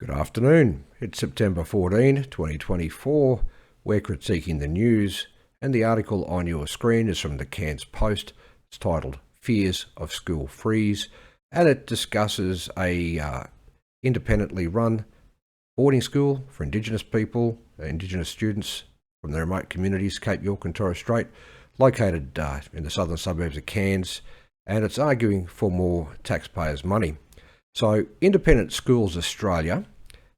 Good afternoon. It's September 14, 2024. We're critiquing the news, and the article on your screen is from the Cairns Post. It's titled Fears of School Freeze, and it discusses a independently run boarding school for Indigenous people, Indigenous students from the remote communities, Cape York and Torres Strait, located in the southern suburbs of Cairns, and it's arguing for more taxpayers' money. So, Independent Schools Australia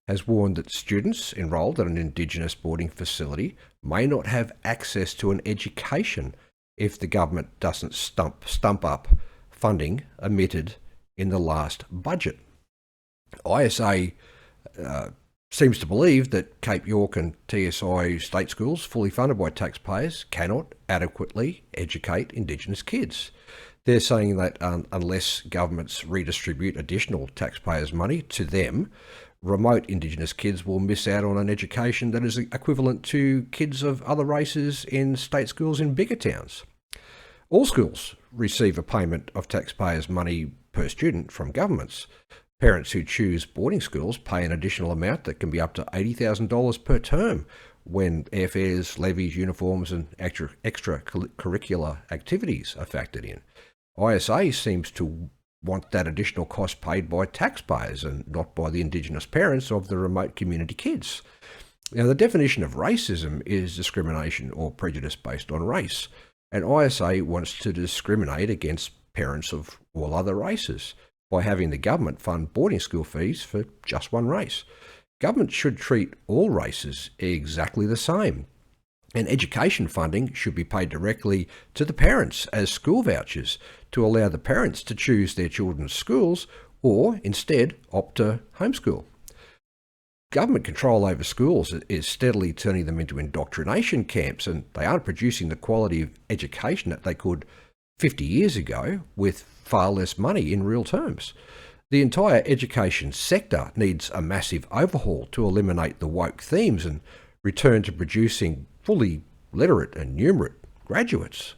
has warned that students enrolled at an Indigenous boarding facility may not have access to an education if the government doesn't stump up funding omitted in the last budget. ISA seems to believe that Cape York and TSI state schools, fully funded by taxpayers, cannot adequately educate Indigenous kids. They're saying that unless governments redistribute additional taxpayers' money to them, remote Indigenous kids will miss out on an education that is equivalent to kids of other races in state schools in bigger towns. All schools receive a payment of taxpayers' money per student from governments. Parents who choose boarding schools pay an additional amount that can be up to $80,000 per term when airfares, levies, uniforms and extracurricular activities are factored in. ISA seems to want that additional cost paid by taxpayers and not by the Indigenous parents of the remote community kids. Now, the definition of racism is discrimination or prejudice based on race, and ISA wants to discriminate against parents of all other races by having the government fund boarding school fees for just one race. Government should treat all races exactly the same, and education funding should be paid directly to the parents as school vouchers to allow the parents to choose their children's schools or instead opt to homeschool. Government control over schools is steadily turning them into indoctrination camps, and they aren't producing the quality of education that they could 50 years ago with far less money in real terms. The entire education sector needs a massive overhaul to eliminate the woke themes and return to producing fully literate and numerate graduates.